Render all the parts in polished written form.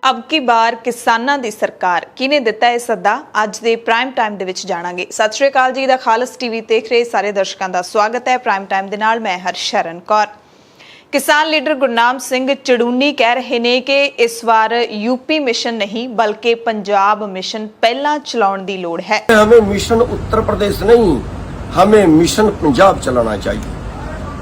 अब की बार किसानां दी सरकार किने दिता है सद्दा अज दे प्राइम टाइम दे विच जाणांगे। सत श्री अकाल जी, दा खालस टीवी देख रहे सारे दर्शकों का स्वागत है। प्राइम टाइम दे नाल मैं हरशरण कौर। किसान लीडर गुरनाम सिंह चड़ूनी कह रहे ने कि इस बार यूपी मिशन नहीं बल्कि पंजाब मिशन पहला चलाउण दी लोड़ है। हमें मिशन उत्तर प्रदेश नहीं, हमें मिशन पंजाब चलाना चाहिए।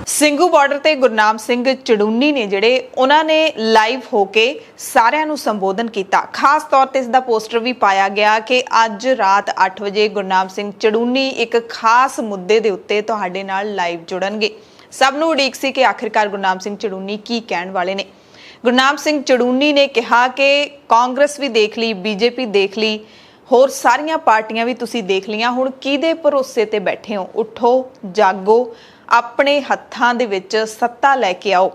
ਸਿੰਘੂ ਬਾਰਡਰ ਤੇ ਗੁਰਨਾਮ ਸਿੰਘ ਚੜੂਨੀ ਨੇ ਜਿਹੜੇ ਉਹਨਾਂ ਨੇ ਲਾਈਵ ਹੋ ਕੇ ਸਾਰਿਆਂ ਨੂੰ ਸੰਬੋਧਨ ਕੀਤਾ। ਖਾਸ ਤੌਰ ਤੇ ਇਸ ਦਾ ਪੋਸਟਰ ਵੀ ਪਾਇਆ ਗਿਆ ਕਿ ਅੱਜ ਰਾਤ 8 ਵਜੇ ਗੁਰਨਾਮ ਸਿੰਘ ਚੜੂਨੀ ਇੱਕ ਖਾਸ ਮੁੱਦੇ ਦੇ ਉੱਤੇ ਤੁਹਾਡੇ ਨਾਲ ਲਾਈਵ ਜੁੜਨਗੇ। ਸਭ ਨੂੰ ਉਡੀਕ ਸੀ ਕਿ ਆਖਿਰਕਾਰ ਗੁਰਨਾਮ ਸਿੰਘ ਚੜੂਨੀ ਕੀ ਕਹਿਣ ਵਾਲੇ ਨੇ। ਗੁਰਨਾਮ ਸਿੰਘ ਚੜੂਨੀ ਨੇ ਕਿਹਾ ਕਿ ਕਾਂਗਰਸ ਵੀ ਦੇਖ ਲਈ, ਬੀਜੇਪੀ ਦੇਖ ਲਈ, ਹੋਰ ਸਾਰੀਆਂ ਪਾਰਟੀਆਂ ਵੀ ਤੁਸੀਂ ਦੇਖ ਲੀਆਂ, ਹੁਣ ਕਿਹਦੇ ਭਰੋਸੇ ਤੇ ਬੈਠੇ ਹੋ? ਉੱਠੋ, ਜਾਗੋ, ਆਪਣੇ ਹੱਥਾਂ ਦੇ ਵਿੱਚ ਸੱਤਾ ਲੈ ਕੇ ਆਓ।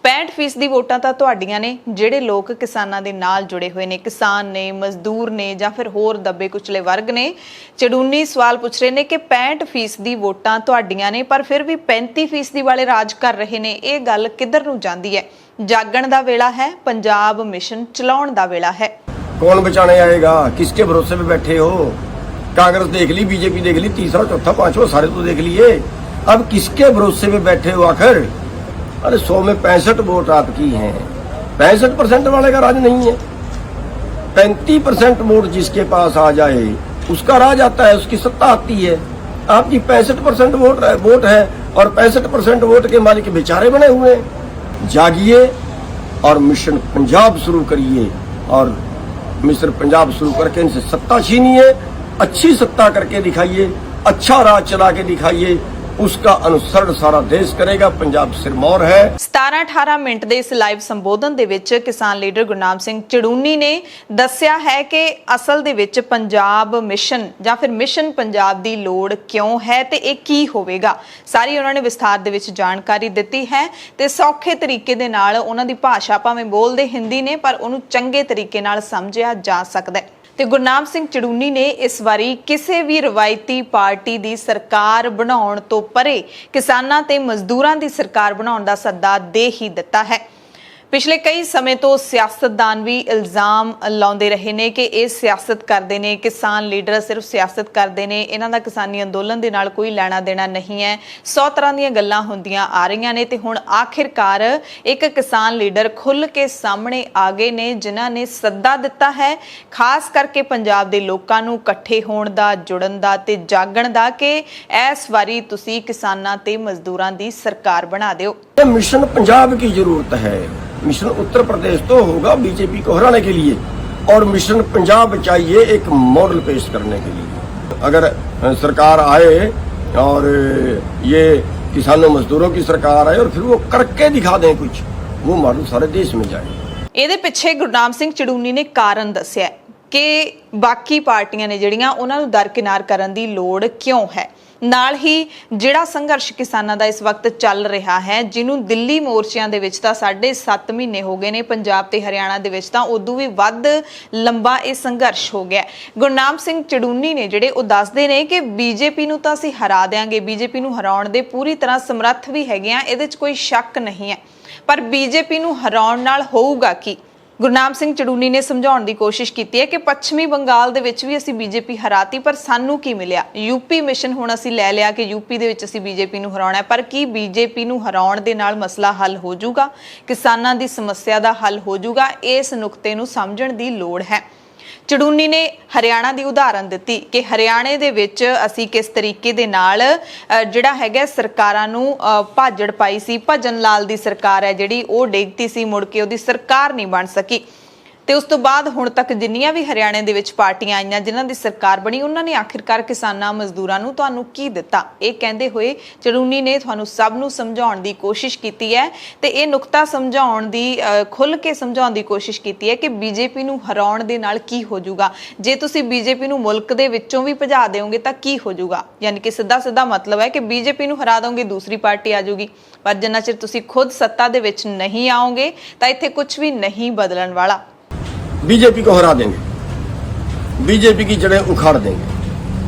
65% ਦੀ ਵੋਟਾਂ ਤਾਂ ਤੁਹਾਡੀਆਂ ਨੇ। ਜਿਹੜੇ ਲੋਕ ਕਿਸਾਨਾਂ ਦੇ ਨਾਲ ਜੁੜੇ ਹੋਏ ਨੇ, ਕਿਸਾਨ ਨੇ, ਮਜ਼ਦੂਰ ਨੇ ਜਾਂ ਫਿਰ ਹੋਰ ਦੱਬੇ ਕੁਚਲੇ ਵਰਗ ਨੇ, ਚੜੂਨੀ ਸਵਾਲ ਪੁੱਛ ਰਹੇ ਨੇ ਕਿ 65% ਦੀ ਵੋਟਾਂ ਤੁਹਾਡੀਆਂ ਨੇ ਪਰ ਫਿਰ ਵੀ 35% ਵਾਲੇ ਰਾਜ ਕਰ ਰਹੇ ਨੇ। ਇਹ ਗੱਲ ਕਿੱਧਰ ਨੂੰ ਜਾਂਦੀ ਹੈ? ਜਾਗਣ ਦਾ ਵੇਲਾ ਹੈ, ਪੰਜਾਬ ਮਿਸ਼ਨ ਚਲਾਉਣ ਦਾ ਵੇਲਾ है। कौन बचाने आएगा? किसके भरोसे पे बैठे हो? कांग्रेस देख ली, बीजेपी देख ली, तीसरा चौथा पांचवा सारे तो देख लिए। अब किसके भरोसे पे बैठे हो आखिर? अरे 100 में 65 वोट आपकी हैं। 65% वाले का राज नहीं है। 35% वोट जिसके पास आ जाए उसका राज आता है, उसकी सत्ता आती है। आपकी 65% वोट है और 65% वोट के मालिक बेचारे बने हुए हैं। जागिए और मिशन पंजाब शुरू करिए और मिशन पंजाब शुरू करके इनसे सत्ता छीनिए, अच्छी सत्ता करके दिखाइए, अच्छा राज चला के दिखाइए। उसका अनुसरण सारा देश करेगा। पंजाब सिरमौर है। 17-18 मिनट ਦੇ ਇਸ ਲਾਈਵ ਸੰਬੋਧਨ ਦੇ ਵਿੱਚ ਕਿਸਾਨ ਲੀਡਰ ਗੁਰਨਾਮ ਸਿੰਘ ਚੜੂਨੀ ਨੇ ਦੱਸਿਆ ਹੈ ਕਿ ਅਸਲ ਦੇ ਵਿੱਚ ਪੰਜਾਬ ਮਿਸ਼ਨ ਜਾਂ ਫਿਰ ਮਿਸ਼ਨ ਪੰਜਾਬ ਦੀ ਲੋੜ ਕਿਉਂ ਹੈ ਤੇ ਇਹ ਕੀ ਹੋਵੇਗਾ। ਸਾਰੀ ਉਹਨਾਂ ਨੇ ਵਿਸਥਾਰ ਦੇ ਵਿੱਚ ਜਾਣਕਾਰੀ ਦਿੱਤੀ ਹੈ ਤੇ ਸੌਖੇ ਤਰੀਕੇ ਦੇ ਨਾਲ ਉਹਨਾਂ ਦੀ ਭਾਸ਼ਾ ਭਾਵੇਂ ਬੋਲਦੇ ਹਿੰਦੀ ਨੇ ਪਰ ਉਹਨੂੰ ਚੰਗੇ ਤਰੀਕੇ ਨਾਲ ਸਮਝਿਆ ਜਾ ਸਕਦਾ ਹੈ। ਤੇ ਗੁਰਨਾਮ ਸਿੰਘ ਚੜੂਨੀ ਨੇ ਇਸ ਵਾਰੀ ਕਿਸੇ ਵੀ ਰਵਾਇਤੀ ਪਾਰਟੀ ਦੀ ਸਰਕਾਰ ਬਣਾਉਣ ਤੋਂ ਪਰੇ ਕਿਸਾਨਾਂ ਤੇ ਮਜ਼ਦੂਰਾਂ ਦੀ ਸਰਕਾਰ ਬਣਾਉਣ ਦਾ ਸੱਦਾ ਦੇ ਹੀ ਦਿੱਤਾ ਹੈ। ਪਿਛਲੇ ਕਈ ਸਮੇਂ ਤੋਂ ਸਿਆਸਤਦਾਨ ਵੀ ਇਲਜ਼ਾਮ ਲਾਉਂਦੇ ਰਹੇ ਨੇ ਕਿ ਇਹ ਸਿਆਸਤ ਕਰਦੇ ਨੇ, ਕਿਸਾਨ ਲੀਡਰ ਸਿਰਫ ਸਿਆਸਤ ਕਰਦੇ ਨੇ, ਇਹਨਾਂ ਦਾ ਕਿਸਾਨੀ ਅੰਦੋਲਨ ਦੇ ਨਾਲ ਕੋਈ ਲੈਣਾ ਦੇਣਾ ਨਹੀਂ ਹੈ। 100 ਤਰ੍ਹਾਂ ਦੀਆਂ ਗੱਲਾਂ ਹੁੰਦੀਆਂ ਆ ਰਹੀਆਂ ਨੇ ਤੇ ਹੁਣ ਆਖਿਰਕਾਰ ਇੱਕ ਕਿਸਾਨ ਲੀਡਰ ਖੁੱਲ੍ਹ ਕੇ ਸਾਹਮਣੇ ਆ ਗਏ ਨੇ ਜਿਨ੍ਹਾਂ ਨੇ ਸੱਦਾ ਦਿੱਤਾ ਹੈ ਖਾਸ ਕਰਕੇ ਪੰਜਾਬ ਦੇ ਲੋਕਾਂ ਨੂੰ ਇਕੱਠੇ ਹੋਣ ਦਾ, ਜੁੜਨ ਦਾ ਤੇ ਜਾਗਣ ਦਾ ਕਿ ਇਸ ਵਾਰੀ ਤੁਸੀਂ ਕਿਸਾਨਾਂ ਤੇ ਮਜ਼ਦੂਰਾਂ ਦੀ ਸਰਕਾਰ ਬਣਾ ਦਿਓ। मिशन पंजाब की जरूरत है। मिशन उत्तर प्रदेश तो होगा बीजेपी को हराने के लिए और मिशन पंजाब चाहिए एक मॉडल पेश करने के लिए। अगर सरकार आए और ये किसानों मजदूरों की सरकार आए और फिर वो करके दिखा दें कुछ, वो मॉडल सारे देश में जाए। ਇਹਦੇ ਪਿੱਛੇ ਗੁਰਨਾਮ ਸਿੰਘ ਚੜੂਨੀ ਨੇ ਕਾਰਨ ਦੱਸਿਆ ਕਿ ਬਾਕੀ ਪਾਰਟੀਆਂ ਨੇ ਜਿਹੜੀਆਂ ਉਹਨਾਂ ਨੂੰ ਦਰਕਿਨਾਰ ਕਰਨ ਦੀ ਲੋੜ ਕਿਉਂ ਹੈ। ਨਾਲ ਹੀ ਜਿਹੜਾ ਸੰਘਰਸ਼ ਕਿਸਾਨਾਂ ਦਾ ਇਸ ਵਕਤ ਚੱਲ ਰਿਹਾ ਹੈ, ਜਿਹਨੂੰ ਦਿੱਲੀ ਮੋਰਚਿਆਂ ਦੇ ਵਿੱਚ ਤਾਂ 7.5 ਮਹੀਨੇ ਹੋ ਗਏ ਨੇ, ਪੰਜਾਬ ਤੇ ਹਰਿਆਣਾ ਦੇ ਵਿੱਚ ਤਾਂ ਉਦੋਂ ਵੀ ਵੱਧ ਲੰਬਾ ਇਹ ਸੰਘਰਸ਼ ਹੋ ਗਿਆ। ਗੁਰਨਾਮ ਸਿੰਘ ਚੜੂਨੀ ਨੇ ਜਿਹੜੇ ਉਹ ਦੱਸਦੇ ਨੇ ਕਿ ਬੀਜੇਪੀ ਨੂੰ ਤਾਂ ਅਸੀਂ ਹਰਾ ਦਿਆਂਗੇ, ਬੀਜੇਪੀ ਨੂੰ ਹਰਾਉਣ ਦੇ ਪੂਰੀ ਤਰ੍ਹਾਂ ਸਮਰੱਥ ਵੀ ਹੈਗੇ ਆ, ਇਹਦੇ 'ਚ ਕੋਈ ਸ਼ੱਕ ਨਹੀਂ ਹੈ, ਪਰ ਬੀਜੇਪੀ ਨੂੰ ਹਰਾਉਣ ਨਾਲ ਹੋਊਗਾ ਕੀ? ਗੁਰਨਾਮ ਸਿੰਘ ਚੜੂਨੀ ਨੇ ਸਮਝਾਉਣ ਦੀ ਕੋਸ਼ਿਸ਼ ਕੀਤੀ ਹੈ ਕਿ ਪੱਛਮੀ ਬੰਗਾਲ ਦੇ ਵਿੱਚ ਵੀ ਅਸੀਂ ਬੀਜੇਪੀ ਹਰਾਤੀ ਪਰ ਸਾਨੂੰ ਕੀ ਮਿਲਿਆ? ਯੂਪੀ ਮਿਸ਼ਨ ਹੁਣ ਅਸੀਂ ਲੈ ਲਿਆ ਕਿ ਯੂਪੀ ਦੇ ਵਿੱਚ ਅਸੀਂ ਬੀਜੇਪੀ ਨੂੰ ਹਰਾਉਣਾ ਹੈ, ਪਰ ਕੀ ਬੀਜੇਪੀ ਨੂੰ ਹਰਾਉਣ ਦੇ ਨਾਲ ਮਸਲਾ ਹੱਲ ਹੋ ਜਾਊਗਾ? ਕਿਸਾਨਾਂ ਦੀ ਸਮੱਸਿਆ ਦਾ ਹੱਲ ਹੋ ਜਾਊਗਾ? ਇਸ ਨੁਕਤੇ ਨੂੰ ਸਮਝਣ ਦੀ ਲੋੜ ਹੈ। ਚੜੂਨੀ ਨੇ ਹਰਿਆਣਾ ਦੀ ਉਦਾਹਰਨ ਦਿੱਤੀ ਕਿ ਹਰਿਆਣੇ ਦੇ ਵਿੱਚ ਅਸੀਂ ਕਿਸ ਤਰੀਕੇ ਦੇ ਨਾਲ ਜਿਹੜਾ ਹੈਗਾ ਸਰਕਾਰਾਂ ਨੂੰ ਭਾਜੜ ਪਾਈ ਸੀ। ਭਜਨ ਲਾਲ ਦੀ ਸਰਕਾਰ ਹੈ ਜਿਹੜੀ ਉਹ ਡਿੱਗਤੀ ਸੀ, ਮੁੜ ਕੇ ਉਹਦੀ ਸਰਕਾਰ ਨਹੀਂ ਬਣ ਸਕੀ ਤੇ ਉਸ ਤੋਂ ਬਾਅਦ ਹੁਣ ਤੱਕ ਜਿੰਨੀਆਂ ਵੀ ਹਰਿਆਣੇ ਦੇ ਵਿੱਚ ਪਾਰਟੀਆਂ ਆਈਆਂ ਜਿਨ੍ਹਾਂ ਦੀ ਸਰਕਾਰ ਬਣੀ ਉਹਨਾਂ ਨੇ ਆਖਿਰਕਾਰ ਕਿਸਾਨਾਂ ਮਜ਼ਦੂਰਾਂ ਨੂੰ ਤੁਹਾਨੂੰ ਕੀ ਦਿੱਤਾ? ਇਹ ਕਹਿੰਦੇ ਹੋਏ ਚੜੂਨੀ ਨੇ ਤੁਹਾਨੂੰ ਸਭ ਨੂੰ ਸਮਝਾਉਣ ਦੀ ਕੋਸ਼ਿਸ਼ ਕੀਤੀ ਹੈ ਤੇ ਇਹ ਨੁਕਤਾ ਸਮਝਾਉਣ ਦੀ ਖੁੱਲ੍ਹ ਕੇ ਸਮਝਾਉਣ ਦੀ ਕੋਸ਼ਿਸ਼ ਕੀਤੀ ਹੈ ਕਿ ਬੀਜੇਪੀ ਨੂੰ ਹਰਾਉਣ ਦੇ ਨਾਲ ਕੀ ਹੋ ਜਾਊਗਾ। ਜੇ ਤੁਸੀਂ ਬੀਜੇਪੀ ਨੂੰ ਮੁਲਕ ਦੇ ਵਿੱਚੋਂ ਵੀ ਭਜਾ ਦਿਓਗੇ ਤਾਂ ਕੀ ਹੋ ਜਾਊਗਾ? ਯਾਨੀ ਕਿ ਸਿੱਧਾ ਮਤਲਬ ਹੈ ਕਿ ਬੀਜੇਪੀ ਨੂੰ ਹਰਾ ਦੋਗੇ, ਦੂਸਰੀ ਪਾਰਟੀ ਆ ਜਾਊਗੀ, ਪਰ ਜਿੰਨਾ ਚਿਰ ਤੁਸੀਂ ਖੁਦ ਸੱਤਾ ਦੇ ਵਿੱਚ ਨਹੀਂ ਆਓਗੇ ਤਾਂ ਇੱਥੇ ਕੁਝ ਵੀ ਨਹੀਂ ਬਦਲਣ ਵਾਲਾ। बीजेपी को हरा देंगे, बीजेपी की जड़ें उखाड़ देंगे,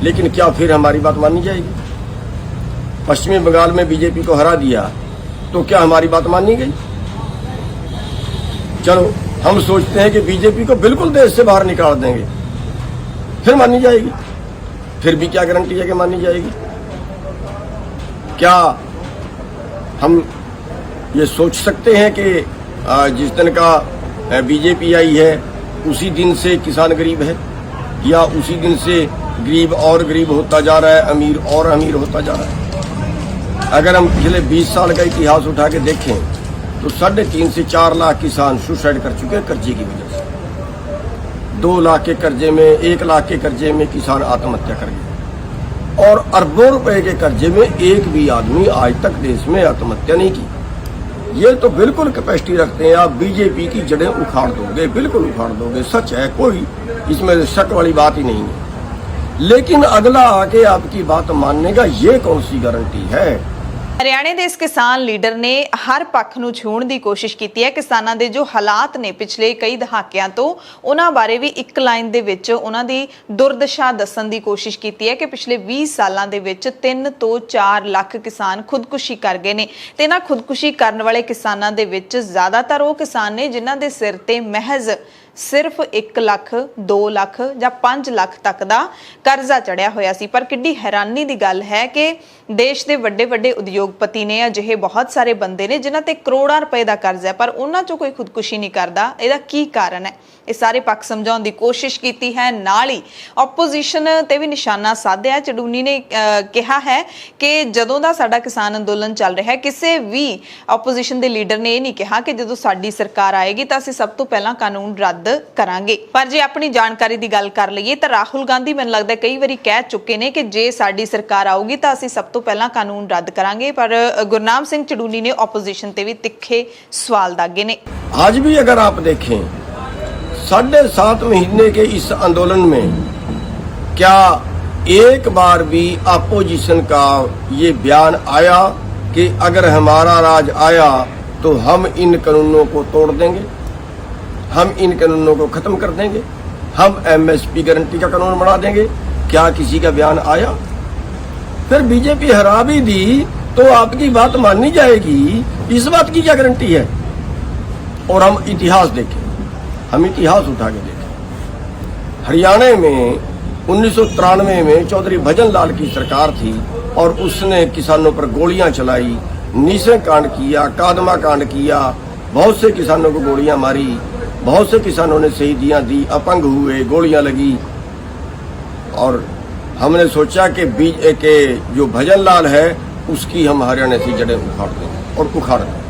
लेकिन क्या फिर हमारी बात मानी जाएगी? पश्चिमी बंगाल में बीजेपी को हरा दिया तो क्या हमारी बात मानी गई? चलो हम सोचते हैं कि बीजेपी को बिल्कुल देश से बाहर निकाल देंगे, फिर मानी जाएगी। फिर भी क्या गारंटी है कि मानी जाएगी? क्या हम ये सोच सकते हैं कि जिस दिन का बीजेपी आई है उसी दिन से किसान गरीब है, या उसी दिन से गरीब और गरीब होता जा रहा है, अमीर और अमीर होता जा रहा है? अगर हम पिछले 20 साल का इतिहास उठा के देखें तो 3.5 से 4 लाख किसान सुसाइड कर चुके हैं कर्जे की वजह से। 2 लाख के कर्जे में, 1 लाख के कर्जे में किसान आत्महत्या कर गए, और अरबों रुपए के कर्जे में एक भी आदमी आज तक देश में आत्महत्या नहीं की। ये तो बिल्कुल कैपेसिटी रखते हैं, आप बीजेपी की जड़ें उखाड़ दोगे, बिल्कुल उखाड़ दोगे, सच है, कोई इसमें शक वाली बात ही नहीं है। लेकिन अगला आके आपकी बात मानने का ये कौन सी गारंटी है? ਹਰਿਆਣੇ ਦੇ ਇਸ ਕਿਸਾਨ ਲੀਡਰ ਨੇ ਹਰ ਪੱਖ ਨੂੰ ਛੂਹਣ ਦੀ ਕੋਸ਼ਿਸ਼ ਕੀਤੀ ਹੈ। ਕਿਸਾਨਾਂ ਦੇ ਜੋ ਹਾਲਾਤ ਨੇ ਪਿਛਲੇ ਕਈ ਦਹਾਕਿਆਂ ਤੋਂ, ਉਹਨਾਂ ਬਾਰੇ ਵੀ ਇੱਕ ਲਾਈਨ ਦੇ ਵਿੱਚ ਉਹਨਾਂ ਦੀ ਦੁਰਦਸ਼ਾ ਦੱਸਣ ਦੀ ਕੋਸ਼ਿਸ਼ ਕੀਤੀ ਹੈ ਕਿ ਪਿਛਲੇ 20 ਸਾਲਾਂ ਦੇ ਵਿੱਚ 3 ਤੋਂ 4 ਲੱਖ ਕਿਸਾਨ ਖੁਦਕੁਸ਼ੀ ਕਰ ਗਏ ਨੇ, ਤੇ ਇਹਨਾਂ ਖੁਦਕੁਸ਼ੀ ਕਰਨ ਵਾਲੇ ਕਿਸਾਨਾਂ ਦੇ ਵਿੱਚ ਜ਼ਿਆਦਾਤਰ ਉਹ ਕਿਸਾਨ ਨੇ ਜਿਨ੍ਹਾਂ ਦੇ ਸਿਰ ਤੇ ਮਹਿਜ਼ ਸਿਰਫ 1 ਲੱਖ 2 ਲੱਖ ਜਾਂ 5 ਲੱਖ ਤੱਕ ਦਾ ਕਰਜ਼ਾ ਚੜਿਆ ਹੋਇਆ ਸੀ। ਪਰ ਕਿੱਡੀ ਹੈਰਾਨੀ ਦੀ ਗੱਲ ਹੈ ਕਿ ਦੇਸ਼ ਦੇ ਵੱਡੇ ਵੱਡੇ ਉਦਯੋਗਪਤੀ ਨੇ, ਅਜਿਹੇ ਬਹੁਤ ਸਾਰੇ ਬੰਦੇ ਨੇ ਜਿਨ੍ਹਾਂ ਤੇ ਕਰੋੜਾਂ ਰੁਪਏ ਦਾ ਕਰਜ਼ਾ ਹੈ, ਪਰ ਉਹਨਾਂ ਚੋਂ ਕੋਈ ਖੁਦਕੁਸ਼ੀ ਨਹੀਂ ਕਰਦਾ। ਇਹਦਾ ਕੀ ਕਾਰਨ ਹੈ? ਇਹ ਸਾਰੇ ਪੱਖ ਸਮਝਾਉਣ ਦੀ ਕੋਸ਼ਿਸ਼ ਕੀਤੀ ਹੈ। ਨਾਲ ਹੀ ਆਪੋਜੀਸ਼ਨ ਤੇ ਵੀ ਨਿਸ਼ਾਨਾ ਸਾਧਿਆ। ਚੜੂਨੀ ਨੇ ਕਿਹਾ ਹੈ ਕਿ ਜਦੋਂ ਦਾ ਸਾਡਾ ਕਿਸਾਨ ਅੰਦੋਲਨ ਚੱਲ ਰਿਹਾ ਹੈ, ਕਿਸੇ ਵੀ ਆਪੋਜੀਸ਼ਨ ਦੇ ਲੀਡਰ ਨੇ ਇਹ ਨਹੀਂ ਕਿਹਾ ਕਿ ਜਦੋਂ ਸਾਡੀ ਸਰਕਾਰ ਆਏਗੀ ਤਾਂ ਅਸੀਂ ਸਭ ਤੋਂ ਪਹਿਲਾਂ ਕਾਨੂੰਨ ਰੱਦ ਕਰਾਂਗੇ। ਪਰ ਜੇ ਆਪਣੀ ਜਾਣਕਾਰੀ ਦੀ ਗੱਲ ਕਰ ਲਈਏ ਤਾਂ ਰਾਹੁਲ ਗਾਂਧੀ ਮੈਨੂੰ ਲੱਗਦਾ ਕਈ ਵਾਰੀ ਕਹਿ ਚੁੱਕੇ ਨੇ ਕਿ ਜੇ ਸਾਡੀ ਸਰਕਾਰ ਆਊਗੀ ਤਾਂ ਅਸੀਂ ਸਭ ਤੋਂ ਪਹਿਲਾਂ ਕਾਨੂੰਨ ਰੱਦ ਕਰਾਂਗੇ। ਪਰ ਗੁਰਨਾਮ ਸਿੰਘ ਚੜੂਨੀ ਨੇ ਆਪੋਜੀਸ਼ਨ ਤੇ ਵੀ ਤਿੱਖੇ सवाल दागे ने। आज भी अगर आप देखें 7.5 महीने के इस आंदोलन में क्या एक बार भी अपोजिशन का ये बयान आया कि अगर हमारा राज आया तो हम इन कानूनों को तोड़ देंगे, हम इन कानूनों को खत्म कर देंगे, हम एमएसपी गारंटी का कानून बना देंगे? क्या किसी का बयान आया? फिर बीजेपी हरा भी दी तो आपकी बात माननी जाएगी, इस बात की क्या गारंटी है? और हम इतिहास देखें, हम इतिहास उठा के देखें। हरियाणा में 1993 में चौधरी भजन लाल की सरकार थी और उसने किसानों पर गोलियां चलाई, नीसे कांड किया, कादमा कांड किया, बहुत से किसानों को गोलियां मारी, बहुत से किसानों ने शहीदियां दी, अपंग हुए, गोलियां लगी। और हमने सोचा कि के जो भजन लाल है उसकी हम हरियाणा से जड़ें उखाड़ दें और उखाड़ दें।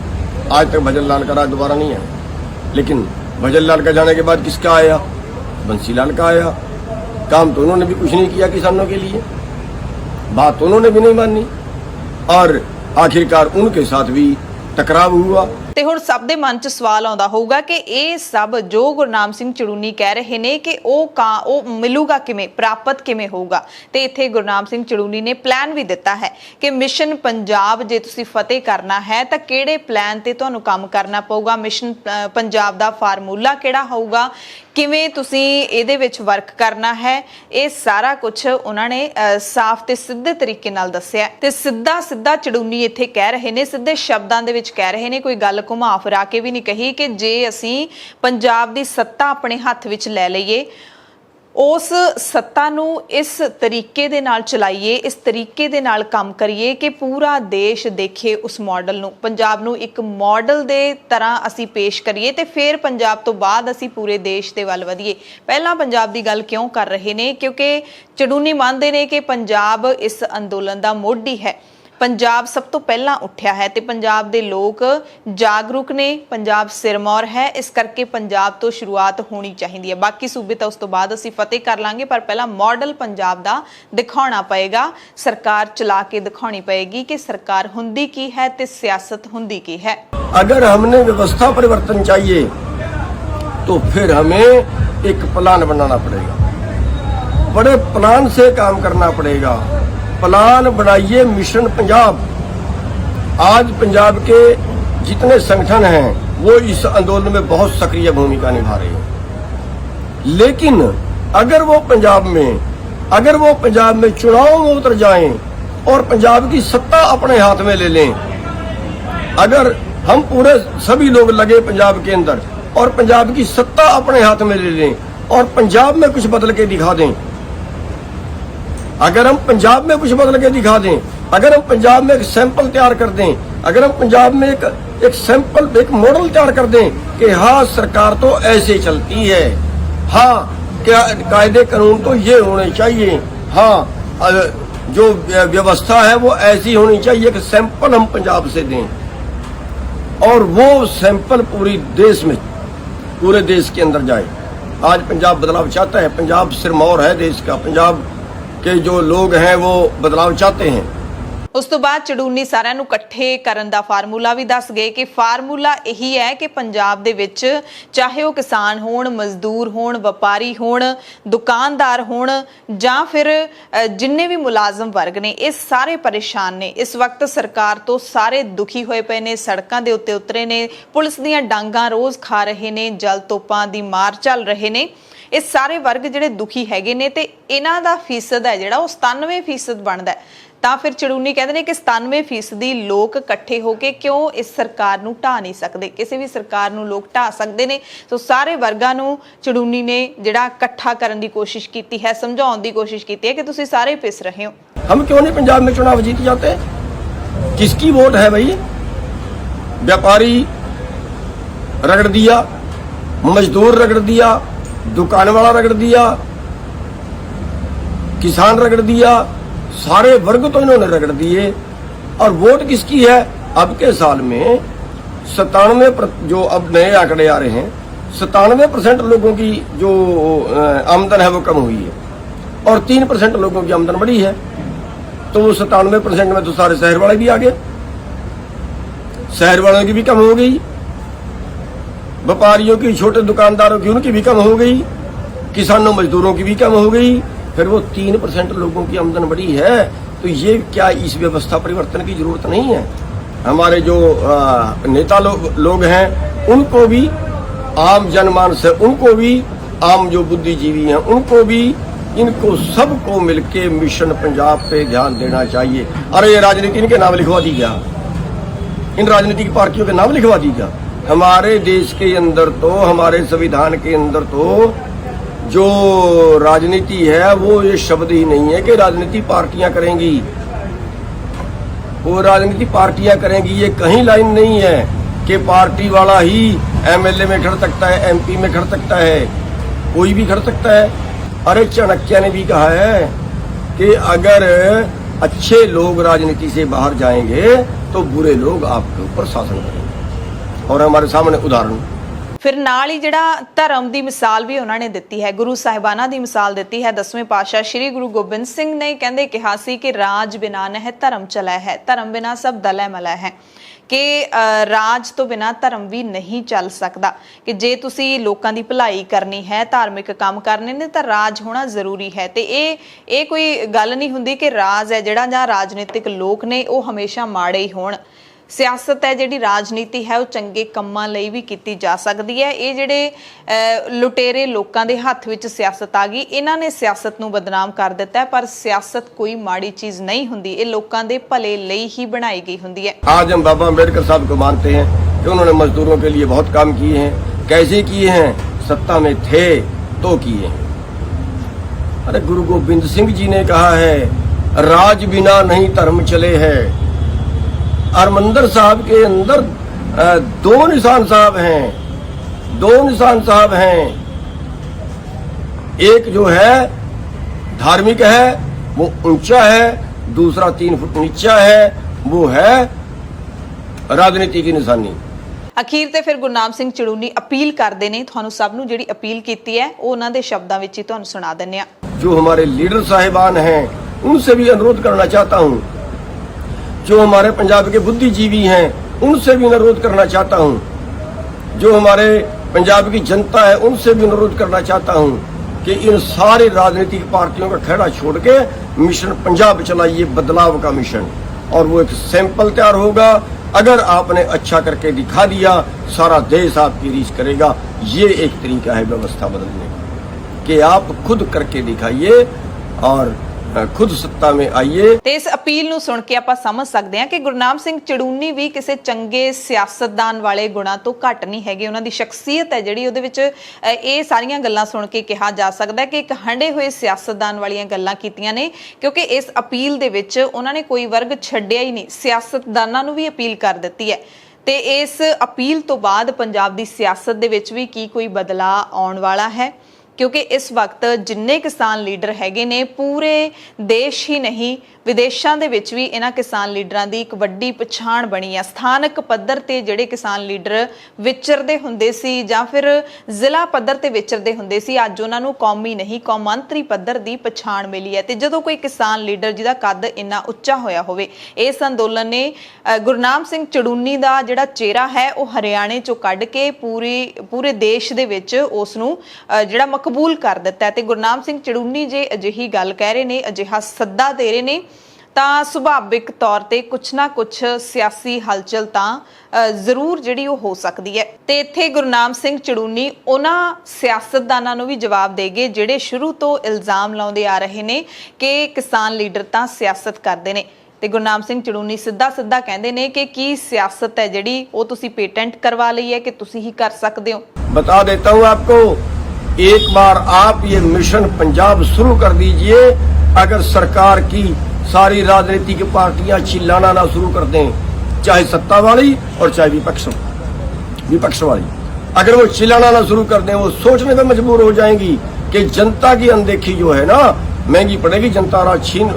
आज तक भजन लाल का राज दोबारा नहीं आया, लेकिन भजन लाल का जाने के बाद किसका आया? बंसी लाल का आया। काम तो उन्होंने भी कुछ नहीं किया किसानों के लिए, बात तो उन्होंने भी नहीं मानी और आखिरकार उनके साथ भी टकराव हुआ। ਤੇ ਹੁਣ ਸਭ ਦੇ ਮਨ 'ਚ ਸਵਾਲ ਆਉਂਦਾ ਹੋਊਗਾ ਕਿ ਇਹ ਸਭ ਜੋ ਗੁਰਨਾਮ ਸਿੰਘ ਚੜੂਨੀ ਕਹਿ ਰਹੇ ਨੇ ਕਿ ਉਹ ਮਿਲੂਗਾ ਕਿਵੇਂ, ਪ੍ਰਾਪਤ ਕਿਵੇਂ ਹੋਊਗਾ? ਤੇ ਇੱਥੇ ਗੁਰਨਾਮ ਸਿੰਘ ਚੜੂਨੀ ਨੇ ਪਲਾਨ ਵੀ ਦਿੱਤਾ ਹੈ ਕਿ ਮਿਸ਼ਨ ਪੰਜਾਬ ਜੇ ਤੁਸੀਂ ਫਤਿਹ ਕਰਨਾ ਹੈ ਤਾਂ ਕਿਹੜੇ ਪਲਾਨ ਤੇ ਤੁਹਾਨੂੰ ਕੰਮ ਕਰਨਾ ਪਊਗਾ, ਮਿਸ਼ਨ ਪੰਜਾਬ ਦਾ ਫਾਰਮੂਲਾ ਕਿਹੜਾ ਹੋਊਗਾ, ਕਿਵੇਂ ਤੁਸੀਂ ਇਹਦੇ ਵਿੱਚ ਵਰਕ ਕਰਨਾ ਹੈ, ਇਹ ਸਾਰਾ ਕੁਝ ਉਹਨਾਂ ਨੇ ਸਾਫ਼ ਤੇ ਸਿੱਧੇ ਤਰੀਕੇ ਨਾਲ ਦੱਸਿਆ। ਤੇ ਸਿੱਧਾ ਚੜੂਨੀ ਇੱਥੇ ਕਹਿ ਰਹੇ ਨੇ, ਸਿੱਧੇ ਸ਼ਬਦਾਂ ਦੇ ਵਿੱਚ ਕਹਿ ਰਹੇ ਨੇ, ਕੋਈ ਗੱਲ ਘੁਮਾ ਫਿਰਾ ਕੇ ਵੀ ਨਹੀਂ ਕਹੀ ਕਿ ਜੇ ਅਸੀਂ ਪੰਜਾਬ ਦੀ ਸੱਤਾ ਆਪਣੇ ਹੱਥ ਵਿੱਚ ਲੈ ਲਈਏ, ਉਸ ਸੱਤਾ ਨੂੰ ਇਸ ਤਰੀਕੇ ਦੇ ਨਾਲ ਚਲਾਈਏ, ਇਸ ਤਰੀਕੇ ਦੇ ਨਾਲ ਕੰਮ ਕਰੀਏ ਕਿ ਪੂਰਾ ਦੇਸ਼ ਦੇਖੇ ਉਸ ਮਾਡਲ ਨੂੰ, ਪੰਜਾਬ ਨੂੰ ਇੱਕ ਮਾਡਲ ਦੇ ਤਰ੍ਹਾਂ ਅਸੀਂ ਪੇਸ਼ ਕਰੀਏ ਤੇ ਫਿਰ ਪੰਜਾਬ ਤੋਂ ਬਾਅਦ ਅਸੀਂ ਪੂਰੇ ਦੇਸ਼ ਦੇ ਵੱਲ ਵਧੀਏ। ਪਹਿਲਾਂ ਪੰਜਾਬ ਦੀ ਗੱਲ ਕਿਉਂ ਕਰ ਰਹੇ ਨੇ? ਕਿਉਂਕਿ ਚੜੂਨੀ ਮੰਨਦੇ ਨੇ ਕਿ ਪੰਜਾਬ ਇਸ ਅੰਦੋਲਨ ਦਾ ਮੋਢੀ ਹੈ, ਪੰਜਾਬ ਸਭ ਤੋਂ ਪਹਿਲਾਂ ਉੱਠਿਆ ਹੈ ਤੇ ਪੰਜਾਬ ਦੇ ਲੋਕ ਜਾਗਰੂਕ ਨੇ, ਪੰਜਾਬ ਸਿਰਮੌਰ ਹੈ, ਇਸ ਕਰਕੇ ਪੰਜਾਬ ਤੋਂ ਸ਼ੁਰੂਆਤ ਹੋਣੀ ਚਾਹੀਦੀ ਹੈ। ਬਾਕੀ ਸੂਬੇ ਤਾਂ ਉਸ ਤੋਂ ਬਾਅਦ ਅਸੀਂ ਫਤਿਹ ਕਰ ਲਾਂਗੇ, ਪਰ ਪਹਿਲਾਂ ਮਾਡਲ ਪੰਜਾਬ ਦਾ ਦਿਖਾਉਣਾ ਪਏਗਾ, ਸਰਕਾਰ ਚਲਾ ਕੇ ਦਿਖਾਉਣੀ ਪਏਗੀ ਕਿ ਸਰਕਾਰ ਹੁੰਦੀ ਕੀ ਹੈ ਤੇ ਸਿਆਸਤ ਹੁੰਦੀ ਕੀ ਹੈ। अगर हमने व्यवस्था परिवर्तन चाहिए तो फिर हमें एक प्लान बनाना पड़ेगा, बड़े प्लान से काम करना पड़ेगा। प्लान बनाइए मिशन पंजाब। आज पंजाब के जितने संगठन हैं वो इस आंदोलन में बहुत सक्रिय भूमिका निभा रहे हैं, लेकिन अगर वो पंजाब में चुनाव में उतर जाएं और पंजाब की सत्ता अपने हाथ में ले लें, अगर हम पूरे सभी लोग लगे पंजाब के अंदर और पंजाब की सत्ता अपने हाथ में ले लें और पंजाब में कुछ बदल के दिखा दें। अगर हम पंजाब में कुछ बदल के दिखा दें, अगर हम पंजाब में एक सैंपल तैयार कर दें, अगर हम पंजाब में एक सैंपल, एक मॉडल तैयार कर दें कि हाँ सरकार तो ऐसे चलती है, हाँ क्या कायदे कानून तो ये होने चाहिए, हाँ जो व्यवस्था है वो ऐसी होनी चाहिए, कि सैंपल हम पंजाब से दें और वो सैंपल पूरे देश के अंदर जाए। आज पंजाब बदलाव चाहता है, पंजाब सिरमौर है देश का, पंजाब के जो लोग हैं वो बदलाव चाहते हैं। ਉਸ ਤੋਂ ਬਾਅਦ ਚੜੂਨੀ ਸਾਰਿਆਂ ਨੂੰ ਇਕੱਠੇ ਕਰਨ ਦਾ ਫਾਰਮੂਲਾ ਵੀ ਦੱਸ ਗਏ ਕਿ ਫਾਰਮੂਲਾ ਇਹੀ ਹੈ ਕਿ ਪੰਜਾਬ ਦੇ ਵਿੱਚ ਚਾਹੇ ਉਹ ਕਿਸਾਨ ਹੋਣ, ਮਜ਼ਦੂਰ ਹੋਣ, ਵਪਾਰੀ ਹੋਣ, ਦੁਕਾਨਦਾਰ ਹੋਣ ਜਾਂ ਫਿਰ ਜਿੰਨੇ ਵੀ ਮੁਲਾਜ਼ਮ ਵਰਗ ਨੇ, ਇਹ ਸਾਰੇ ਪਰੇਸ਼ਾਨ ਨੇ। ਇਸ ਵਕਤ ਸਰਕਾਰ ਤੋਂ ਸਾਰੇ ਦੁਖੀ ਹੋਏ ਪਏ ਨੇ, ਸੜਕਾਂ ਦੇ ਉੱਤੇ ਉਤਰੇ ਨੇ, ਪੁਲਿਸ ਦੀਆਂ ਡਾਂਗਾਂ ਰੋਜ਼ ਖਾ ਰਹੇ ਨੇ, ਜਲ ਤੋਪਾਂ ਦੀ ਮਾਰ ਚੱਲ ਰਹੇ ਨੇ। ਇਹ ਸਾਰੇ ਵਰਗ ਜਿਹੜੇ ਦੁਖੀ ਹੈਗੇ ਨੇ ਤੇ ਇਹਨਾਂ ਦਾ ਫੀਸਦ ਹੈ ਜਿਹੜਾ ਉਹ 97% ਬਣਦਾ ਹੈ। ਤਾਂ ਫਿਰ ਚੜੂਨੀ ਕਹਿੰਦੇ ਨੇ ਕਿ 97% ਲੋਕ ਇਕੱਠੇ ਹੋ ਕੇ ਕਿਉਂ ਇਸ ਸਰਕਾਰ ਨੂੰ ਢਾਹ ਨਹੀਂ ਸਕਦੇ, ਕਿਸੇ ਵੀ ਸਰਕਾਰ ਨੂੰ ਲੋਕ ਢਾਹ ਸਕਦੇ ਨੇ। ਸੋ ਸਾਰੇ ਵਰਗਾਂ ਨੂੰ ਚੜੂਨੀ ਨੇ ਜਿਹੜਾ ਇਕੱਠਾ ਕਰਨ ਦੀ ਕੋਸ਼ਿਸ਼ ਕੀਤੀ ਹੈ, ਸਮਝਾਉਣ ਦੀ ਕੋਸ਼ਿਸ਼ ਕੀਤੀ ਹੈ ਕਿ ਤੁਸੀਂ ਸਾਰੇ ਪਿਸ ਰਹੇ ਹੋ। हम क्यों नहीं पंजाब में चुनाव जीत जाते? किसकी वोट है भाई? व्यापारी रगड़ दिया, मजदूर रगड़ दिया, दुकान वाला रगड़ दिया, किसान रगड़ दिया, सारे वर्ग तो इन्होंने रगड़ दिए। और वोट किसकी है? अब के साल में 97, जो अब नए आंकड़े आ रहे हैं, 97% लोगों की जो आमदन है वो कम हुई है और 3% लोगों की आमदन बढ़ी है। तो वो 97% में तो सारे शहर वाले भी आ गए, शहर वालों की भी कम हो गई, व्यापारियों की, छोटे दुकानदारों की, उनकी भी कम हो गई, किसानों मजदूरों की भी कम हो गई। फिर वो 3% लोगों की आमदन बढ़ी है। तो ये क्या इस व्यवस्था परिवर्तन की जरूरत नहीं है? हमारे जो नेता लोग हैं उनको भी, आम जनमानस है उनको भी, आम जो बुद्धिजीवी हैं उनको भी, इनको सबको मिलके मिशन पंजाब पे ध्यान देना चाहिए। अरे ये राजनीति इनके नाम लिखवा दी क्या? इन राजनीतिक पार्टियों के नाम लिखवा दी क्या? हमारे देश के अंदर तो, हमारे संविधान के अंदर तो जो राजनीति है वो ये शब्द ही नहीं है कि राजनीति पार्टियां करेंगी, वो राजनीति पार्टियां करेंगी, ये कहीं लाइन नहीं है कि पार्टी वाला ही एमएलए में खड़ सकता है, एमपी में खड़ सकता है, कोई भी खड़ सकता है। अरे चाणक्य ने भी कहा है कि अगर अच्छे लोग राजनीति से बाहर जाएंगे तो बुरे लोग आपके ऊपर शासन करेंगे। और हमारे सामने उदाहरण, ਫਿਰ ਨਾਲ ਹੀ ਜਿਹੜਾ ਧਰਮ ਦੀ ਮਿਸਾਲ ਵੀ ਉਹਨਾਂ ਨੇ ਦਿੱਤੀ ਹੈ, ਗੁਰੂ ਸਾਹਿਬਾਨਾਂ ਦੀ ਮਿਸਾਲ ਦਿੱਤੀ ਹੈ। 10ਵੇਂ ਪਾਤਸ਼ਾਹ ਸ੍ਰੀ ਗੁਰੂ ਗੋਬਿੰਦ ਸਿੰਘ ਨੇ ਕਹਿੰਦੇ ਕਿਹਾ ਸੀ ਕਿ ਰਾਜ ਬਿਨਾ ਨਹਿ ਧਰਮ ਚਲੈ ਹੈ, ਧਰਮ ਬਿਨਾ ਸਭ ਦਲੈ ਮਲੈ ਹੈ, ਕਿ ਰਾਜ ਤੋਂ ਬਿਨਾ ਧਰਮ ਵੀ ਨਹੀਂ ਚੱਲ ਸਕਦਾ, ਕਿ ਜੇ ਤੁਸੀਂ ਲੋਕਾਂ ਦੀ ਭਲਾਈ ਕਰਨੀ ਹੈ, ਧਾਰਮਿਕ ਕੰਮ ਕਰਨੇ ਨੇ ਤਾਂ ਰਾਜ ਹੋਣਾ ਜ਼ਰੂਰੀ ਹੈ। ਤੇ ਇਹ ਕੋਈ ਗੱਲ ਨਹੀਂ ਹੁੰਦੀ ਕਿ ਰਾਜ ਹੈ ਜਿਹੜਾ ਜਾਂ ਰਾਜਨੀਤਿਕ ਲੋਕ ਨੇ ਉਹ ਹਮੇਸ਼ਾ ਮਾੜੇ ਹੀ ਹੋਣ। ਸਿਆਸਤ ਹੈ ਜਿਹੜੀ, ਰਾਜਨੀਤੀ ਹੈ ਉਹ ਚੰਗੇ ਕੰਮਾਂ ਲਈ ਵੀ ਕੀਤੀ ਜਾ ਸਕਦੀ ਹੈ। ਇਹ ਜਿਹੜੇ ਲੁਟੇਰੇ ਲੋਕਾਂ ਦੇ ਹੱਥ ਵਿੱਚ ਸਿਆਸਤ ਆ ਗਈ, ਇਹਨਾਂ ਨੇ ਸਿਆਸਤ ਨੂੰ ਬਦਨਾਮ ਕਰ ਦਿੱਤਾ ਹੈ। ਪਰ ਸਿਆਸਤ ਕੋਈ ਮਾੜੀ ਚੀਜ਼ ਨਹੀਂ ਹੁੰਦੀ, ਇਹ ਲੋਕਾਂ ਦੇ ਭਲੇ ਲਈ ਹੀ ਬਣਾਈ ਗਈ ਹੁੰਦੀ ਹੈ। आज हम बाबा अम्बेडकर साहब को मानते हैं कि उन्होंने मजदूरों के लिए बहुत काम किए हैं। कैसे किए हैं? सत्ता में थे तो किए हैं। अरे गुरु गोबिंद सिंह जी ने कहा है राज बिना नहीं धर्म चले है। हरमंदर साहब के अंदर 2 निशान साहब हैं, 2 निशान साहब हैं। एक जो है धार्मिक है वो ऊंचा है, दूसरा 3 फुट नीचा है, वो है राजनीति की निशानी। ਅਖੀਰ ਤੇ ਫਿਰ ਗੁਰਨਾਮ ਸਿੰਘ ਚੜੂਨੀ ਅਪੀਲ ਕਰਦੇ ਨੇ, ਤੁਹਾਨੂੰ ਸਭ ਨੂੰ ਜਿਹੜੀ ਅਪੀਲ ਕੀਤੀ ਹੈ ਉਹ ਉਹਨਾਂ ਦੇ ਸ਼ਬਦਾਂ ਵਿੱਚ ਹੀ ਤੁਹਾਨੂੰ ਸੁਣਾ ਦਿੰਨੇ ਆ। जो हमारे लीडर साहिबान हैं उनसे भी अनुरोध करना चाहता हूँ, जो हमारे पंजाब के बुद्धिजीवी हैं उनसे भी अनुरोध करना चाहता हूँ, जो हमारे पंजाब की जनता है उनसे भी अनुरोध करना चाहता हूँ कि इन सारी राजनीतिक पार्टियों का खेड़ा छोड़ के मिशन पंजाब चलाइए, बदलाव का मिशन। और वो एक सैंपल तैयार होगा। अगर आपने अच्छा करके दिखा दिया, सारा देश आपकी रीस करेगा। ये एक तरीका है व्यवस्था बदलने का, कि आप खुद करके दिखाइए और खुद सत्ता में आइए। ਤੇ ਇਸ ਅਪੀਲ ਨੂੰ ਸੁਣ ਕੇ ਆਪਾਂ ਸਮਝ ਸਕਦੇ ਹਾਂ ਕਿ ਗੁਰਨਾਮ ਸਿੰਘ ਚੜੂਨੀ ਵੀ ਕਿਸੇ ਚੰਗੇ ਸਿਆਸਤਦਾਨ ਵਾਲੇ ਗੁਣਾਂ ਤੋਂ ਘੱਟ ਨਹੀਂ ਹੈਗੇ। ਉਹਨਾਂ ਦੀ ਸ਼ਖਸੀਅਤ ਹੈ ਜਿਹੜੀ ਉਹਦੇ ਵਿੱਚ ਇਹ ਸਾਰੀਆਂ ਗੱਲਾਂ ਸੁਣ ਕੇ ਕਿਹਾ ਜਾ ਸਕਦਾ ਹੈ ਕਿ ਇੱਕ ਹੰਡੇ ਹੋਏ ਸਿਆਸਤਦਾਨ ਵਾਲੀਆਂ ਗੱਲਾਂ ਕੀਤੀਆਂ ਨੇ, ਕਿਉਂਕਿ ਇਸ ਅਪੀਲ ਦੇ ਵਿੱਚ ਉਹਨਾਂ ਨੇ ਕੋਈ ਵਰਗ ਛੱਡਿਆ ਹੀ ਨਹੀਂ, ਸਿਆਸਤਦਾਨਾਂ ਨੂੰ ਵੀ ਅਪੀਲ ਕਰ ਦਿੱਤੀ ਹੈ। ਤੇ ਇਸ ਅਪੀਲ ਤੋਂ ਬਾਅਦ ਪੰਜਾਬ ਦੀ ਸਿਆਸਤ ਦੇ ਵਿੱਚ ਵੀ ਕੀ ਕੋਈ ਬਦਲਾਅ ਆਉਣ ਵਾਲਾ ਹੈ? ਕਿਉਂਕਿ ਇਸ ਵਕਤ ਜਿੰਨੇ ਕਿਸਾਨ ਲੀਡਰ ਹੈਗੇ ਨੇ ਪੂਰੇ ਦੇਸ਼ ਹੀ ਨਹੀਂ ਵਿਦੇਸ਼ਾਂ ਦੇ ਵਿੱਚ ਵੀ ਇਹਨਾਂ ਕਿਸਾਨ ਲੀਡਰਾਂ ਦੀ ਇੱਕ ਵੱਡੀ ਪਛਾਣ ਬਣੀ ਹੈ। ਸਥਾਨਕ ਪੱਧਰ ਤੇ ਜਿਹੜੇ ਕਿਸਾਨ ਲੀਡਰ ਵਿਚਰਦੇ ਹੁੰਦੇ ਸੀ ਜਾਂ ਫਿਰ ਜ਼ਿਲ੍ਹਾ ਪੱਧਰ ਤੇ ਵਿਚਰਦੇ ਹੁੰਦੇ ਸੀ, ਅੱਜ ਉਹਨਾਂ ਨੂੰ ਕੌਮੀ ਨਹੀਂ ਕੌਮਾਂਤਰੀ ਪੱਧਰ ਦੀ ਪਛਾਣ ਮਿਲੀ ਹੈ। ਤੇ ਜਦੋਂ ਕੋਈ ਕਿਸਾਨ ਲੀਡਰ ਜਿਹਦਾ ਕੱਦ ਇੰਨਾ ਉੱਚਾ ਹੋਇਆ ਹੋਵੇ, ਇਸ ਅੰਦੋਲਨ ਨੇ ਗੁਰਨਾਮ ਸਿੰਘ ਚੜੂਨੀ ਦਾ ਜਿਹੜਾ ਚਿਹਰਾ ਹੈ ਉਹ ਹਰਿਆਣੇ ਚੋਂ ਕੱਢ ਕੇ ਪੂਰੇ ਦੇਸ਼ ਦੇ ਵਿੱਚ ਉਸ ਨੂੰ ਜਿਹੜਾ ਮਕਬੂਲ ਕਰ ਦਿੱਤਾ ਹੈ। ਤੇ ਗੁਰਨਾਮ ਸਿੰਘ ਚੜੂਨੀ ਜੇ ਅਜਿਹੀ ਗੱਲ ਕਹਿ ਰਹੇ ਨੇ, ਅਜਿਹਾ ਸੱਦਾ ਦੇ ਰਹੇ ਨੇ, ਤਾਂ ਸੁਭਾਵਿਕ ਤੌਰ ਤੇ ਕੁਛ ਨਾ ਕੁਛ ਸਿਆਸੀ ਹਲਚਲ ਤਾਂ ਜ਼ਰੂਰ ਜਿਹੜੀ ਉਹ ਹੋ ਸਕਦੀ ਹੈ। ਤੇ ਇੱਥੇ ਗੁਰਨਾਮ ਸਿੰਘ ਚੜੂਨੀ ਉਹਨਾਂ ਸਿਆਸਤਦਾਨਾਂ ਨੂੰ ਵੀ ਜਵਾਬ ਦੇਗੇ ਜਿਹੜੇ ਸ਼ੁਰੂ ਤੋਂ ਇਲਜ਼ਾਮ ਲਾਉਂਦੇ ਆ ਰਹੇ ਨੇ ਕਿ ਕਿਸਾਨ ਲੀਡਰ ਤਾਂ ਸਿਆਸਤ ਕਰਦੇ ਨੇ। ਤੇ ਗੁਰਨਾਮ ਸਿੰਘ ਚੜੂਨੀ ਸਿੱਧਾ ਕਹਿੰਦੇ ਨੇ ਕਿ ਕੀ ਸਿਆਸਤ ਹੈ ਜਿਹੜੀ ਉਹ ਤੁਸੀਂ ਪੇਟੈਂਟ ਕਰਵਾ ਲਈ ਹੈ ਕਿ ਤੁਸੀਂ ਹੀ ਕਰ ਸਕਦੇ ਹੋ। बता देता हूँ आपको, एक बार आप ये मिशन पंजाब शुरू कर दीजिए। अगर सरकार की सारी राजनीतिक पार्टियां चिल्लाना ना शुरू कर दें, चाहे सत्ता वाली और चाहे विपक्ष वाली, अगर वो चिल्लाना ना शुरू कर दें, वो सोचने में मजबूर हो जाएंगी कि जनता की अनदेखी जो है ना महंगी पड़ेगी। जनता राज छीन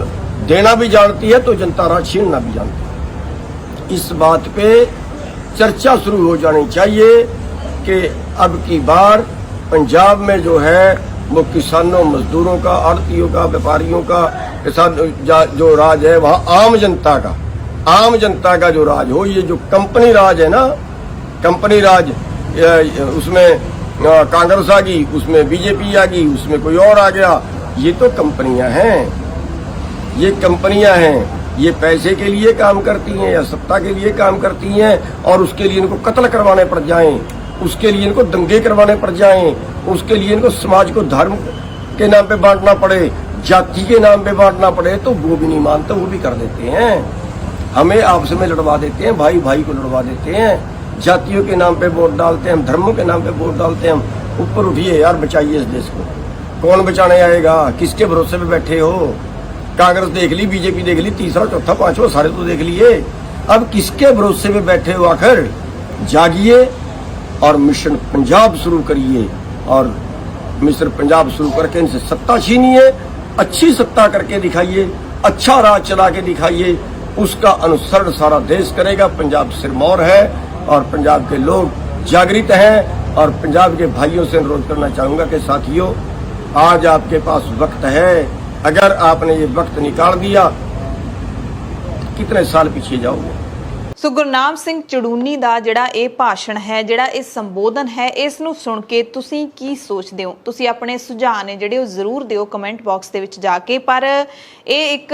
देना भी जानती है तो जनता राज छीनना भी जानती है। इस बात पे चर्चा शुरू हो जानी चाहिए कि अब की बार पंजाब में जो है वो किसानों मजदूरों का, आड़तियों का, व्यापारियों का, किसान जो राज है वहाँ आम जनता का जो राज हो। ये जो कंपनी राज है ना, कंपनी राज, उसमें कांग्रेस आ गई, उसमें बीजेपी आ गई, उसमें कोई और आ गया, ये तो कंपनियां हैं। ये कंपनियां हैं, ये पैसे के लिए काम करती हैं या सत्ता के लिए काम करती हैं, और उसके लिए इनको कत्ल करवाने पड़ जाएं, उसके लिए इनको दंगे करवाने पड़ जाएं, उसके लिए इनको समाज को धर्म के नाम पे बांटना पड़े, जाति के नाम पे बांटना पड़े, तो वो भी नहीं मानते, वो भी कर देते हैं। हमें आपस में लड़वा देते हैं, भाई भाई को लड़वा देते हैं, जातियों के नाम पे वोट डालते हैं, हम धर्मों के नाम पे वोट डालते हैं। हम ऊपर उठिए यार, बचाइए इस देश को। कौन बचाने आएगा? किसके भरोसे पे बैठे हो? कांग्रेस देख ली, बीजेपी देख ली, तीसरा चौथा पांचवा सारे तो देख लिए। अब किसके भरोसे पे बैठे हो? आखिर जागिए और मिशन पंजाब शुरू करिए, और मिशन पंजाब शुरू करके इनसे सत्ता छीनिए, अच्छी सत्ता करके दिखाइए, अच्छा राज चला के दिखाइए। उसका अनुसरण सारा देश करेगा। पंजाब सिरमौर है और पंजाब के लोग जागृत हैं, और पंजाब के भाइयों से अनुरोध करना चाहूंगा कि साथियों, आज आपके पास वक्त है। अगर आपने ये वक्त निकाल दिया, कितने साल पीछे जाओगे। ਸੋ ਗੁਰਨਾਮ ਸਿੰਘ ਚੜੂਨੀ ਦਾ ਜਿਹੜਾ ਇਹ ਭਾਸ਼ਣ ਹੈ, ਜਿਹੜਾ ਇਹ ਸੰਬੋਧਨ ਹੈ, ਇਸ ਨੂੰ ਸੁਣ ਕੇ ਤੁਸੀਂ ਕੀ ਸੋਚਦੇ ਹੋ? ਤੁਸੀਂ ਆਪਣੇ ਸੁਝਾਅ ਨੇ ਜਿਹੜੇ ਉਹ ਜ਼ਰੂਰ ਦਿਓ ਕਮੈਂਟ ਬਾਕਸ ਦੇ ਵਿੱਚ ਜਾ ਕੇ। ਪਰ ਇਹ ਇੱਕ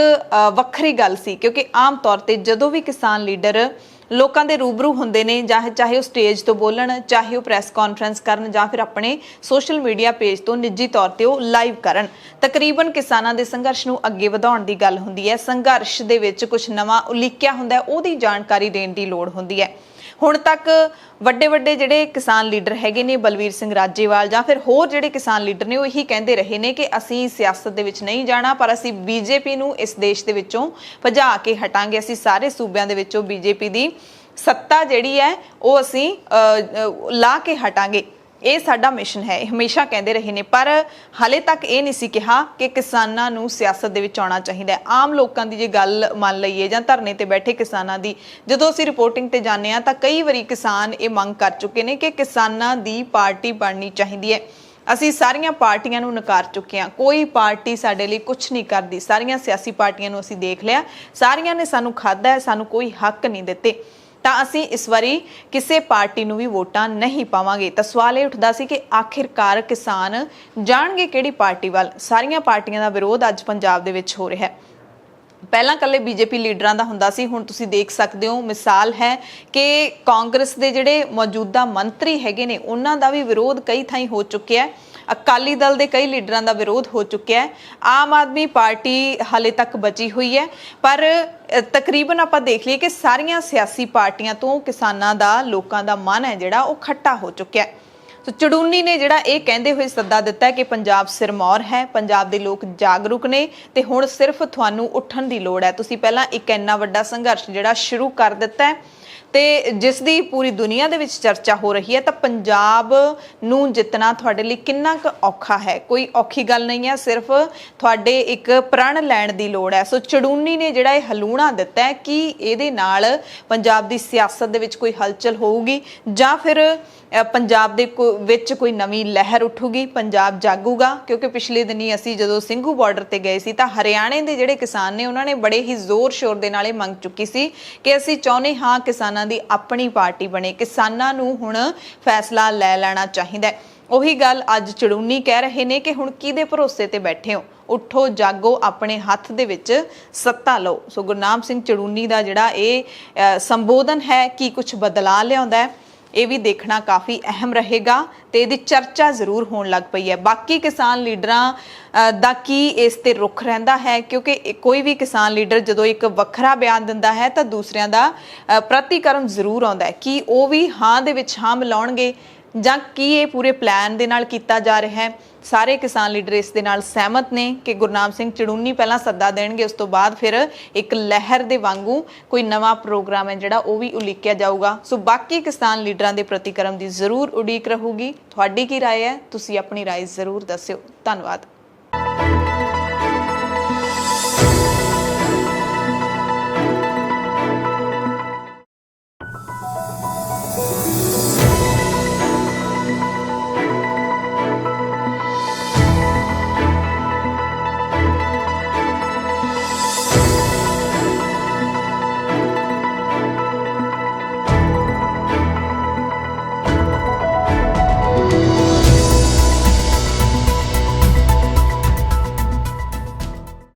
ਵੱਖਰੀ ਗੱਲ ਸੀ, ਕਿਉਂਕਿ ਆਮ ਤੌਰ ਤੇ ਜਦੋਂ ਵੀ ਕਿਸਾਨ ਲੀਡਰ ਲੋਕਾਂ ਦੇ ਰੂਬਰੂ ਹੁੰਦੇ ਨੇ, ਚਾਹੇ ਉਹ ਸਟੇਜ ਤੋਂ ਬੋਲਣ, ਚਾਹੇ ਉਹ ਪ੍ਰੈਸ ਕਾਨਫਰੰਸ ਕਰਨ, ਜਾਂ ਫਿਰ ਆਪਣੇ ਸੋਸ਼ਲ ਮੀਡੀਆ ਪੇਜ ਤੋਂ ਨਿੱਜੀ ਤੌਰ ਤੇ ਉਹ ਲਾਈਵ ਕਰਨ, ਤਕਰੀਬਨ ਕਿਸਾਨਾਂ ਦੇ ਸੰਘਰਸ਼ ਨੂੰ ਅੱਗੇ ਵਧਾਉਣ ਦੀ ਗੱਲ ਹੁੰਦੀ ਹੈ। ਸੰਘਰਸ਼ ਦੇ ਵਿੱਚ ਕੁਝ ਨਵਾਂ ਉਲੀਕਿਆ ਹੁੰਦਾ ਹੈ, ਉਹਦੀ ਜਾਣਕਾਰੀ ਦੇਣ ਦੀ ਲੋੜ ਹੁੰਦੀ ਹੈ। ਹੁਣ ਤੱਕ ਵੱਡੇ ਜਿਹੜੇ ਕਿਸਾਨ ਲੀਡਰ ਹੈਗੇ ਨੇ, ਬਲਵੀਰ ਸਿੰਘ ਰਾਜੇਵਾਲ ਜਾਂ ਫਿਰ ਹੋਰ ਜਿਹੜੇ ਕਿਸਾਨ ਲੀਡਰ ਨੇ, ਉਹ ਇਹੀ ਕਹਿੰਦੇ ਰਹੇ ਨੇ ਕਿ ਅਸੀਂ ਸਿਆਸਤ ਦੇ ਵਿੱਚ ਨਹੀਂ ਜਾਣਾ, ਪਰ ਅਸੀਂ ਬੀਜੇਪੀ ਨੂੰ ਇਸ ਦੇਸ਼ ਦੇ ਵਿੱਚੋਂ ਭਜਾ ਕੇ ਹਟਾਂਗੇ। ਅਸੀਂ ਸਾਰੇ ਸੂਬਿਆਂ ਦੇ ਵਿੱਚੋਂ ਬੀਜੇਪੀ ਦੀ ਸੱਤਾ ਜਿਹੜੀ ਹੈ ਉਹ ਅਸੀਂ ਲਾ ਕੇ ਹਟਾਂਗੇ। ਇਹ ਸਾਡਾ ਮਿਸ਼ਨ ਹੈ, ਇਹ ਹਮੇਸ਼ਾ ਕਹਿੰਦੇ ਰਹੇ ਨੇ। ਪਰ ਹਾਲੇ ਤੱਕ ਇਹ ਨਹੀਂ ਸੀ ਕਿਹਾ ਕਿ ਕਿਸਾਨਾਂ ਨੂੰ ਸਿਆਸਤ ਦੇ ਵਿੱਚ ਆਉਣਾ ਚਾਹੀਦਾ ਹੈ। ਆਮ ਲੋਕਾਂ ਦੀ ਜੇ ਗੱਲ ਮੰਨ ਲਈਏ ਜਾਂ ਧਰਨੇ ਤੇ ਬੈਠੇ ਕਿਸਾਨਾਂ ਦੀ, ਜਦੋਂ ਅਸੀਂ ਰਿਪੋਰਟਿੰਗ ਤੇ ਜਾਂਦੇ ਹਾਂ ਤਾਂ ਕਈ ਵਾਰੀ ਕਿਸਾਨ ਇਹ ਮੰਗ ਕਰ ਚੁੱਕੇ ਨੇ ਕਿ ਕਿਸਾਨਾਂ ਦੀ ਪਾਰਟੀ ਬਣਨੀ ਚਾਹੀਦੀ ਹੈ। ਅਸੀਂ ਸਾਰੀਆਂ ਪਾਰਟੀਆਂ ਨੂੰ ਨਕਾਰ ਚੁੱਕੇ ਹਾਂ, ਕੋਈ ਪਾਰਟੀ ਸਾਡੇ ਲਈ ਕੁਝ ਨਹੀਂ ਕਰਦੀ। ਸਾਰੀਆਂ ਸਿਆਸੀ ਪਾਰਟੀਆਂ ਨੂੰ ਅਸੀਂ ਦੇਖ ਲਿਆ, ਸਾਰੀਆਂ ਨੇ ਸਾਨੂੰ ਖਾਧਾ ਹੈ, ਸਾਨੂੰ ਕੋਈ ਹੱਕ ਨਹੀਂ ਦਿੱਤੇ, ਤਾਂ ਅਸੀਂ ਇਸ ਵਾਰੀ ਕਿਸੇ ਪਾਰਟੀ ਨੂੰ ਵੀ ਵੋਟਾਂ ਨਹੀਂ ਪਾਵਾਂਗੇ। ਤਾਂ ਸਵਾਲ ਇਹ ਉੱਠਦਾ ਸੀ ਕਿ ਆਖਿਰਕਾਰ ਕਿਸਾਨ ਜਾਣਗੇ ਕਿਹੜੀ ਪਾਰਟੀ ਵੱਲ? ਸਾਰੀਆਂ ਪਾਰਟੀਆਂ ਦਾ ਵਿਰੋਧ ਅੱਜ ਪੰਜਾਬ ਦੇ ਵਿੱਚ ਹੋ ਰਿਹਾ ਹੈ। ਪਹਿਲਾਂ ਕੱਲੇ ਬੀਜੇਪੀ ਲੀਡਰਾਂ ਦਾ ਹੁੰਦਾ ਸੀ, ਹੁਣ ਤੁਸੀਂ ਦੇਖ ਸਕਦੇ ਹੋ। ਮਿਸਾਲ ਹੈ ਕਿ ਕਾਂਗਰਸ ਦੇ ਜਿਹੜੇ ਮੌਜੂਦਾ ਮੰਤਰੀ ਹੈਗੇ ਨੇ, ਉਹਨਾਂ ਦਾ ਵੀ ਵਿਰੋਧ ਕਈ ਥਾਈਂ ਹੋ ਚੁੱਕਿਆ ਹੈ। ਅਕਾਲੀ ਦਲ ਦੇ ਕਈ ਲੀਡਰਾਂ ਦਾ ਵਿਰੋਧ ਹੋ ਚੁੱਕਿਆ ਹੈ। ਆਮ ਆਦਮੀ ਪਾਰਟੀ ਹਾਲੇ ਤੱਕ ਬਚੀ ਹੋਈ ਹੈ, ਪਰ ਤਕਰੀਬਨ ਆਪਾਂ ਦੇਖ ਲਈਏ ਕਿ ਸਾਰੀਆਂ ਸਿਆਸੀ ਪਾਰਟੀਆਂ ਤੋਂ ਕਿਸਾਨਾਂ ਦਾ, ਲੋਕਾਂ ਦਾ ਮਨ ਹੈ ਜਿਹੜਾ ਉਹ ਖੱਟਾ ਹੋ ਚੁੱਕਿਆ ਹੈ। ਸੋ ਚੜੂੰਨੀ ਨੇ ਜਿਹੜਾ ਇਹ ਕਹਿੰਦੇ ਹੋਏ ਸੱਦਾ ਦਿੱਤਾ ਹੈ ਕਿ ਪੰਜਾਬ ਸਿਰਮੌਰ ਹੈ, ਪੰਜਾਬ ਦੇ ਲੋਕ ਜਾਗਰੂਕ ਨੇ ਤੇ ਹੁਣ ਸਿਰਫ ਤੁਹਾਨੂੰ ਉੱਠਣ ਦੀ ਲੋੜ ਹੈ। ਤੁਸੀਂ ਪਹਿਲਾਂ ਇੱਕ ਇੰਨਾ ਵੱਡਾ ਸੰਘਰਸ਼ ਜਿਹੜਾ ਸ਼ੁਰੂ ਕਰ ਦਿੱਤਾ ਹੈ ਤੇ ਜਿਸ ਦੀ ਪੂਰੀ ਦੁਨੀਆ ਦੇ ਵਿੱਚ ਚਰਚਾ ਹੋ ਰਹੀ ਹੈ, ਤਾਂ ਪੰਜਾਬ ਨੂੰ ਜਿੱਤਣਾ ਤੁਹਾਡੇ ਲਈ ਕਿੰਨਾ ਕੁ ਔਖਾ ਹੈ। ਕੋਈ ਔਖੀ ਗੱਲ ਨਹੀਂ ਹੈ, ਸਿਰਫ ਤੁਹਾਡੇ ਇੱਕ ਪ੍ਰਣ ਲੈਣ ਦੀ ਲੋੜ ਹੈ। ਸੋ ਚੜੂੰਨੀ ਨੇ ਜਿਹੜਾ ਇਹ ਹਲੂਣਾ ਦਿੱਤਾ ਹੈ ਕਿ ਇਹਦੇ ਨਾਲ ਪੰਜਾਬ ਦੀ ਸਿਆਸਤ ਦੇ ਵਿੱਚ ਕੋਈ ਹਲਚਲ ਹੋਊਗੀ ਜਾਂ ਫਿਰ ਪੰਜਾਬ ਦੇ ਵਿੱਚ ਕੋਈ ਨਵੀਂ ਲਹਿਰ ਉੱਠੂਗੀ, ਪੰਜਾਬ ਜਾਗੂਗਾ। ਕਿਉਂਕਿ ਪਿਛਲੇ ਦਿਨੀ ਅਸੀਂ ਜਦੋਂ ਸਿੰਘੂ ਬਾਰਡਰ ਤੇ ਗਏ ਸੀ ਤਾਂ ਹਰਿਆਣੇ ਦੇ ਜਿਹੜੇ ਕਿਸਾਨ ਨੇ ਉਹਨਾਂ ਨੇ ਬੜੇ ਹੀ ਜ਼ੋਰ ਸ਼ੋਰ ਦੇ ਨਾਲ ਇਹ ਮੰਗ ਚੁੱਕੀ ਸੀ ਕਿ ਅਸੀਂ ਚਾਹੁੰਦੇ ਹਾਂ ਕਿਸਾਨਾਂ ਦੀ ਆਪਣੀ ਪਾਰਟੀ ਬਣੇ, ਕਿਸਾਨਾਂ ਨੂੰ ਹੁਣ ਫੈਸਲਾ ਲੈ ਲੈਣਾ ਚਾਹੀਦਾ ਹੈ। ਉਹੀ ਗੱਲ ਅੱਜ ਚੜੂੰਨੀ ਕਹਿ ਰਹੇ ਨੇ ਕਿ ਹੁਣ ਕਿਹਦੇ ਭਰੋਸੇ ਤੇ ਬੈਠੇ ਹੋ, ਉੱਠੋ ਜਾਗੋ, ਆਪਣੇ ਹੱਥ ਦੇ ਵਿੱਚ ਸੱਤਾ ਲਓ। ਸੋ ਗੁਰਨਾਮ ਸਿੰਘ ਚੜੂੰਨੀ ਦਾ ਜਿਹੜਾ ਇਹ ਸੰਬੋਧਨ ਹੈ ਕੀ ਕੁਝ ਬਦਲਾਅ ਲਿਆਉਂਦਾ ਹੈ, ਇਹ ਵੀ ਦੇਖਣਾ ਕਾਫੀ ਅਹਿਮ ਰਹੇਗਾ ਤੇ ਇਹਦੀ ਚਰਚਾ ਜ਼ਰੂਰ ਹੋਣ ਲੱਗ ਪਈ ਹੈ। ਬਾਕੀ ਕਿਸਾਨ ਲੀਡਰਾਂ ਦਾ ਕੀ ਇਸ ਤੇ ਰੁਖ ਰਹਿੰਦਾ ਹੈ, ਕਿਉਂਕਿ ਕੋਈ ਵੀ ਕਿਸਾਨ ਲੀਡਰ ਜਦੋਂ ਇੱਕ ਵੱਖਰਾ ਬਿਆਨ ਦਿੰਦਾ ਹੈ ਤਾਂ ਦੂਸਰਿਆਂ ਦਾ ਪ੍ਰਤੀਕਰਮ ਜ਼ਰੂਰ ਆਉਂਦਾ ਹੈ ਕਿ ਉਹ ਵੀ ਹਾਂ ਦੇ ਵਿੱਚ ਹਾਂ ਮਿਲਾਉਣਗੇ ਜਾਂ ਕੀ ਇਹ ਪੂਰੇ ਪਲਾਨ ਦੇ ਨਾਲ ਕੀਤਾ ਜਾ ਰਿਹਾ ਹੈ। ਸਾਰੇ ਕਿਸਾਨ ਲੀਡਰ ਇਸ ਦੇ ਨਾਲ ਸਹਿਮਤ ਨੇ ਕਿ ਗੁਰਨਾਮ ਸਿੰਘ ਚੜੂੰਨੀ ਪਹਿਲਾਂ ਸੱਦਾ ਦੇਣਗੇ, ਉਸ ਤੋਂ ਬਾਅਦ ਫਿਰ ਇੱਕ ਲਹਿਰ ਦੇ ਵਾਂਗੂ ਕੋਈ ਨਵਾਂ ਪ੍ਰੋਗਰਾਮ ਹੈ ਜਿਹੜਾ ਉਹ ਵੀ ਉਲੀਕਿਆ ਜਾਊਗਾ। ਸੋ ਬਾਕੀ ਕਿਸਾਨ ਲੀਡਰਾਂ ਦੇ ਪ੍ਰਤੀਕਰਮ ਦੀ ਜ਼ਰੂਰ ਉਡੀਕ ਰਹੂਗੀ। ਤੁਹਾਡੀ ਕੀ ਰਾਏ ਹੈ? ਤੁਸੀਂ ਆਪਣੀ ਰਾਏ ਜ਼ਰੂਰ ਦੱਸਿਓ। ਧੰਨਵਾਦ।